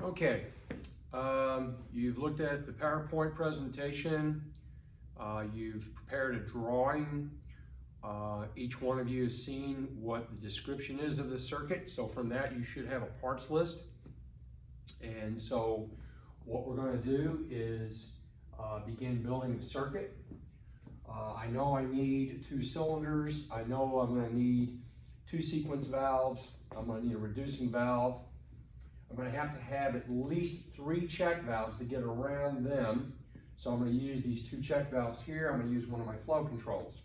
Okay, you've looked at the PowerPoint presentation, you've prepared a drawing. Each one of you has seen what the description is of the circuit, so from that you should have a parts list. And so what we're going to do is begin building the circuit. I know I need 2 cylinders. I know I'm going to need 2 sequence valves. I'm going to need a reducing valve. I'm going to have at least 3 check valves to get around them. So I'm going to use these 2 check valves here. I'm going to use one of my flow controls.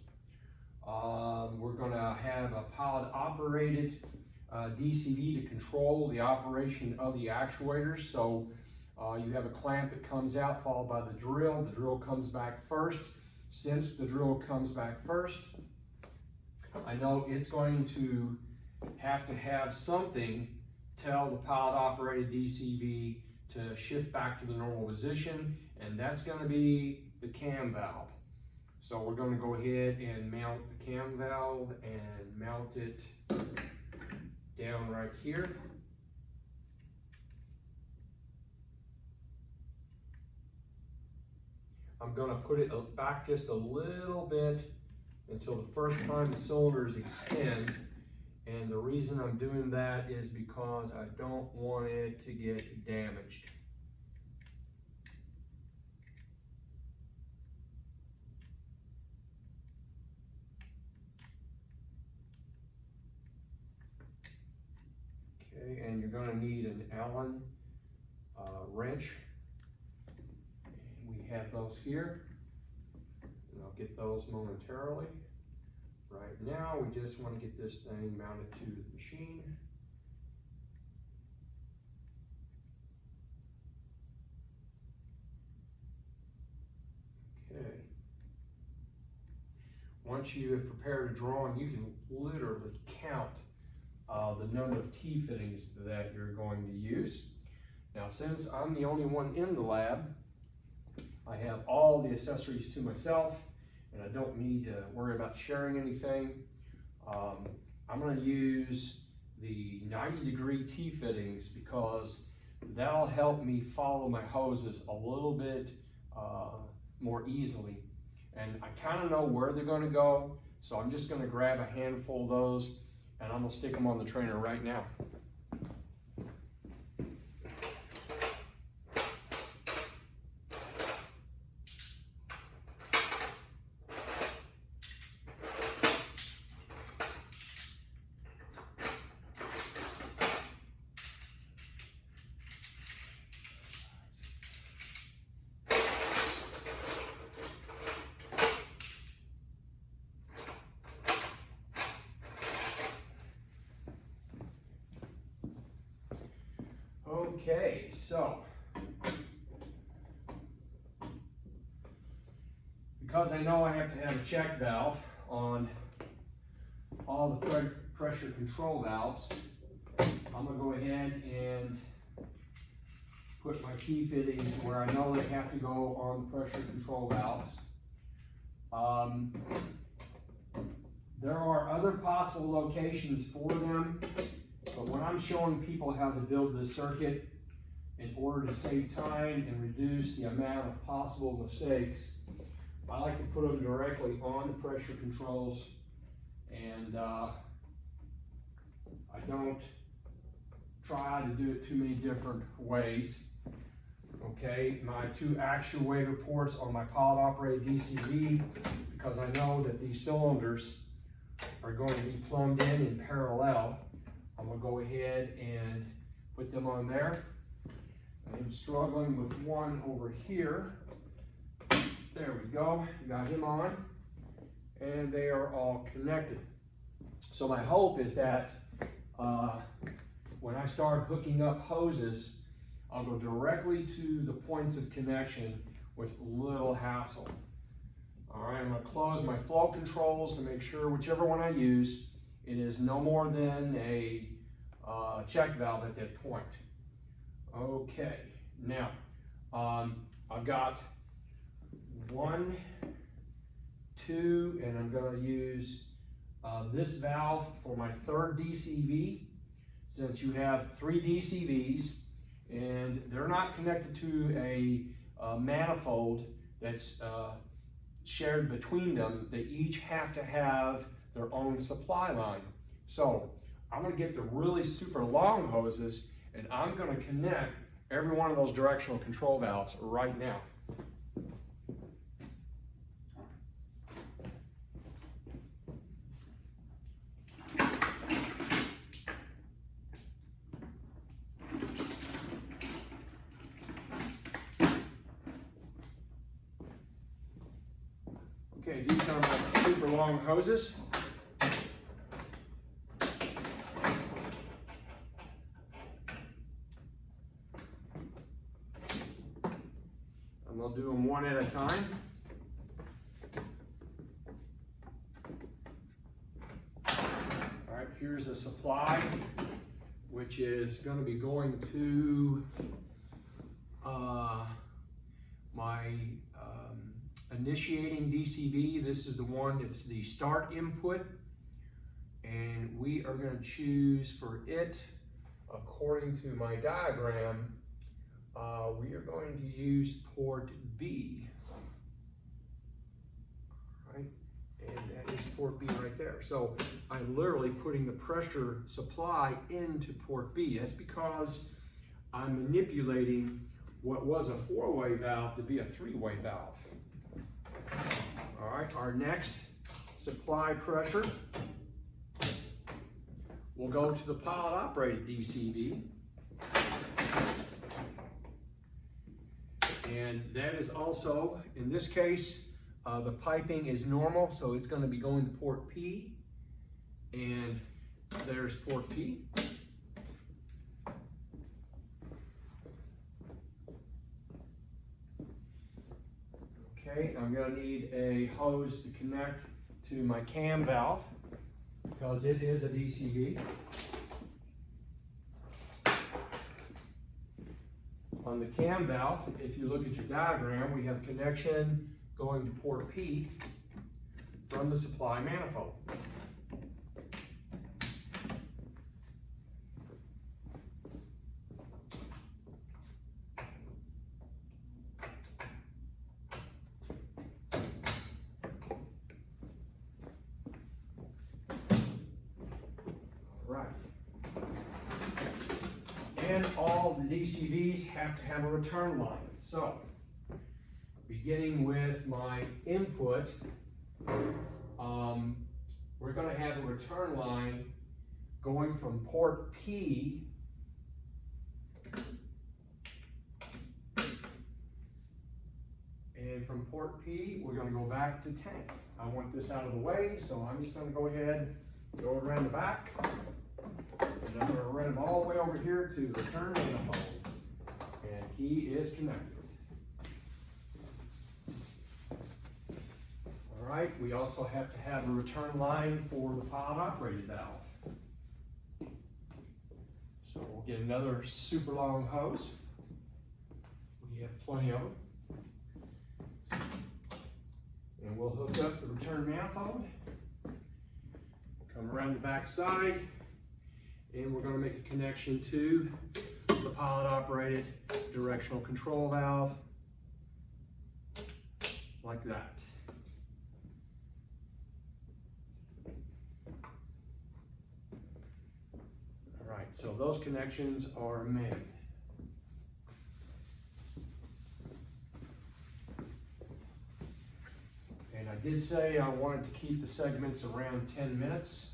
We're going to have a pilot operated DCV to control the operation of the actuators. So you have a clamp that comes out followed by the drill. The drill comes back first. Since the drill comes back first, I know it's going to have something tell the pilot operated DCV to shift back to the normal position, and that's going to be the cam valve. So we're going to go ahead and mount the cam valve and mount it down right here. I'm going to put it back just a little bit until the first time the cylinders extend. And the reason I'm doing that is because I don't want it to get damaged. Okay, and you're going to need an Allen wrench. We have those here, and I'll get those momentarily. Right now, we just want to get this thing mounted to the machine. Okay. Once you have prepared a drawing, you can literally count the number of T-fittings that you're going to use. Now, since I'm the only one in the lab, I have all the accessories to myself, and I don't need to worry about sharing anything. I'm going to use the 90-degree T-fittings because that'll help me follow my hoses a little bit more easily. And I kind of know where they're going to go, so I'm just going to grab a handful of those and I'm going to stick them on the trainer right now. Okay, so because I know I have to have a check valve on all the pressure control valves, I'm going to go ahead and put my T-fittings where I know they have to go on the pressure control valves. There are other possible locations for them, but when I'm showing people how to build this circuit in order to save time and reduce the amount of possible mistakes, I like to put them directly on the pressure controls, and I don't try to do it too many different ways. Okay, my 2 actuator ports on my pilot operated DCV, because I know that these cylinders are going to be plumbed in parallel. I'm going to go ahead and put them on there. I'm struggling with one over here. There we go, got him on, and they are all connected. So my hope is that when I start hooking up hoses, I'll go directly to the points of connection with little hassle. All right, I'm going to close my flow controls to make sure whichever one I use, it is no more than a check valve at that point. Okay, now I've got 1, 2, and I'm going to use this valve for my 3rd DCV. Since you have 3 DCVs, and they're not connected to a manifold that's shared between them. They each have to have their own supply line. So I'm going to get the really super long hoses, and I'm going to connect every one of those directional control valves right now. Okay, these are my super long hoses. And we'll do them one at a time. All right, here's a supply, which is going to be going to my initiating DCV. This is the one that's the start input, and we are going to choose for it, according to my diagram, we are going to use port B, right? And that is port B right there. So I'm literally putting the pressure supply into port B. That's because I'm manipulating what was a 4-way valve to be a 3-way valve. All right, our next supply pressure will go to the pilot operated DCV. And that is also, in this case, the piping is normal, so it's going to be going to port P. And there's port P. Okay, I'm going to need a hose to connect to my cam valve because it is a DCV. On the cam valve, if you look at your diagram, we have connection going to port P from the supply manifold. Right. And all the DCVs have to have a return line. So, beginning with my input, we're going to have a return line going from port P and from port P we're going to go back to tank. I want this out of the way, so I'm just going to go ahead, go around the back, and I'm going to run him all the way over here to the return manifold, and he is connected. All right, we also have to have a return line for the pilot operated valve. So we'll get another super long hose. We have plenty of them. And we'll hook up the return manifold, come around the back side, and we're going to make a connection to the pilot operated directional control valve, like that. All right, so those connections are made. And I did say I wanted to keep the segments around 10 minutes.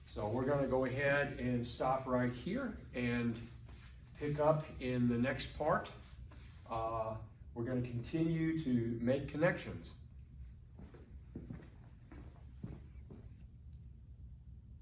So we're going to go ahead and stop right here and pick up in the next part. We're going to continue to make connections.